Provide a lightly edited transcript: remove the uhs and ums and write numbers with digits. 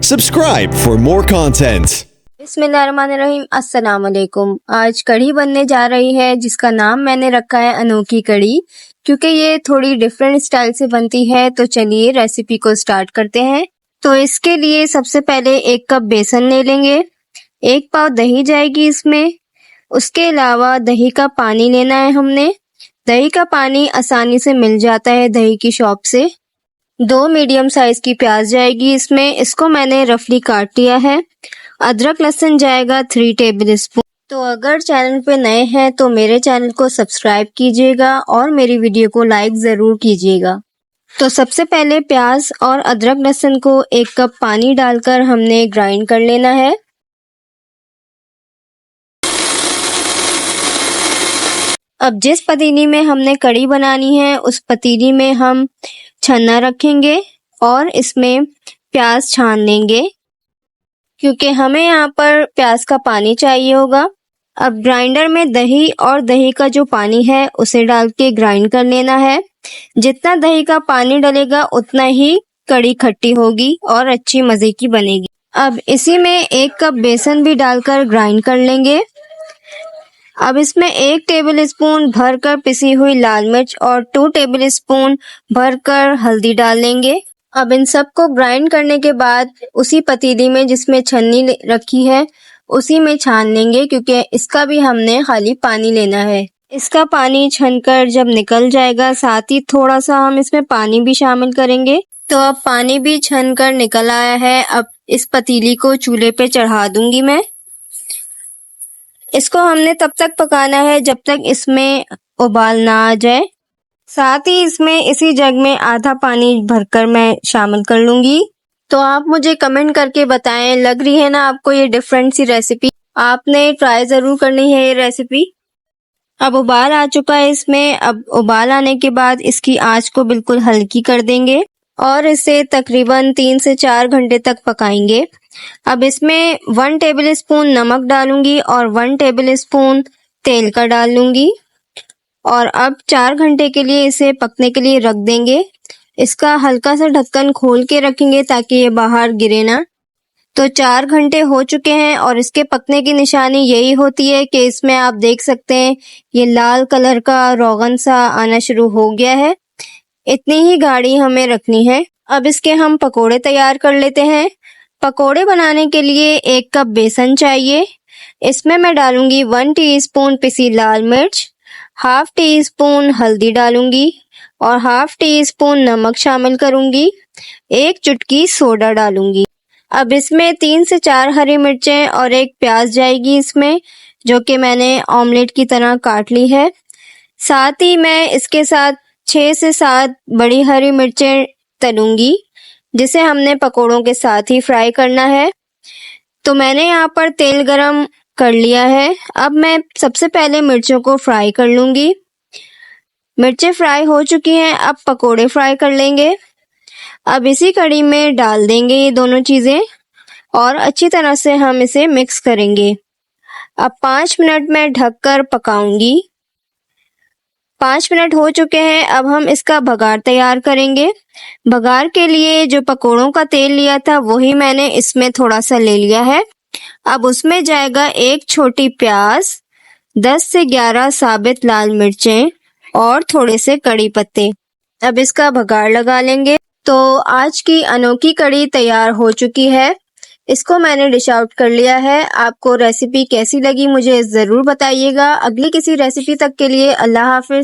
Subscribe for more content. बिस्मिल्लाहिर्रहमानिर्रहीम, अस्सलाम वालेकुम। आज कढ़ी बनने जा रही है जिसका नाम मैंने रखा है अनोखी कढ़ी, क्योंकि ये थोड़ी डिफरेंट स्टाइल से बनती है। तो चलिए रेसिपी को स्टार्ट करते हैं। तो इसके लिए सबसे पहले 1 कप बेसन ले लेंगे, 1 पाव दही जाएगी इसमें। उसके अलावा दही का पानी लेना है हमने। दही का पानी आसानी से मिल जाता है दही की शॉप से। 2 मीडियम साइज की प्याज जाएगी इसमें, इसको मैंने रफली काट लिया है। अदरक लहसुन जाएगा 3 टेबल स्पून। तो अगर चैनल पे नए हैं तो मेरे चैनल को सब्सक्राइब कीजिएगा और मेरी वीडियो को लाइक ज़रूर कीजिएगा। तो सबसे पहले प्याज और अदरक लहसुन को 1 कप पानी डालकर हमने ग्राइंड कर लेना है। अब जिस पतीली में हमने कढ़ी बनानी है उस पतीली में हम छन्ना रखेंगे और इसमें प्याज छान लेंगे, क्योंकि हमें यहाँ पर प्याज का पानी चाहिए होगा। अब ग्राइंडर में दही और दही का जो पानी है उसे डाल के ग्राइंड कर लेना है। जितना दही का पानी डलेगा उतना ही कढ़ी खट्टी होगी और अच्छी मज़े की बनेगी। अब इसी में 1 कप बेसन भी डालकर ग्राइंड कर लेंगे। अब इसमें 1 टेबल स्पून भरकर पिसी हुई लाल मिर्च और 2 टेबल स्पून भरकर हल्दी डाल लेंगे। अब इन सबको ग्राइंड करने के बाद उसी पतीली में जिसमें छन्नी रखी है उसी में छान लेंगे, क्योंकि इसका भी हमने खाली पानी लेना है। इसका पानी छनकर जब निकल जाएगा, साथ ही थोड़ा सा हम इसमें पानी भी शामिल करेंगे। तो अब पानी भी छनकर निकल आया है। अब इस पतीली को चूल्हे पे चढ़ा दूंगी मैं। इसको हमने तब तक पकाना है जब तक इसमें उबाल ना आ जाए। साथ ही इसमें इसी जग में आधा पानी भरकर मैं शामिल कर लूंगी। तो आप मुझे कमेंट करके बताएं, लग रही है ना आपको ये डिफरेंट सी रेसिपी? आपने ट्राई ज़रूर करनी है ये रेसिपी। अब उबाल आ चुका है इसमें। अब उबाल आने के बाद इसकी आंच को बिल्कुल हल्की कर देंगे और इसे तकरीबन 3 से 4 घंटे तक पकाएंगे। अब इसमें 1 टेबल स्पून नमक डालूंगी और 1 टेबल स्पून तेल का डाल लूंगी और अब 4 घंटे के लिए इसे पकने के लिए रख देंगे। इसका हल्का सा ढक्कन खोल के रखेंगे ताकि ये बाहर गिरे ना। तो 4 घंटे हो चुके हैं और इसके पकने की निशानी यही होती है कि इसमें आप देख सकते हैं ये लाल कलर का रोगन सा आना शुरू हो गया है। इतनी ही गाढ़ी हमें रखनी है। अब इसके हम पकोड़े तैयार कर लेते हैं। पकोड़े बनाने के लिए 1 कप बेसन चाहिए। इसमें मैं डालूंगी 1 टीस्पून पिसी लाल मिर्च, हाफ टी स्पून हल्दी डालूंगी और हाफ टी स्पून नमक शामिल करूंगी। 1 चुटकी सोडा डालूंगी। अब इसमें 3 से 4 हरी मिर्चें और 1 प्याज जाएगी इसमें, जो कि मैंने ऑमलेट की तरह काट ली है। साथ ही मैं इसके साथ 6 से 7 बड़ी हरी मिर्चें तलूंगी, जिसे हमने पकोड़ों के साथ ही फ्राई करना है। तो मैंने यहाँ पर तेल गरम कर लिया है। अब मैं सबसे पहले मिर्चों को फ्राई कर लूंगी। मिर्चें फ्राई हो चुकी हैं, अब पकोड़े फ्राई कर लेंगे। अब इसी कढ़ी में डाल देंगे ये दोनों चीज़ें और अच्छी तरह से हम इसे मिक्स करेंगे। अब 5 मिनट में ढककर पकाऊंगी। 5 मिनट हो चुके हैं। अब हम इसका भगार तैयार करेंगे। भगार के लिए जो पकोड़ों का तेल लिया था वही मैंने इसमें थोड़ा सा ले लिया है। अब उसमें जाएगा 1 छोटी प्याज, 10 से 11 साबित लाल मिर्चें और थोड़े से कड़ी पत्ते। अब इसका भगार लगा लेंगे। तो आज की अनोखी कढ़ी तैयार हो चुकी है। इसको मैंने डिश आउट कर लिया है। आपको रेसिपी कैसी लगी मुझे ज़रूर बताइएगा। अगली किसी रेसिपी तक के लिए अल्लाह हाफिज़।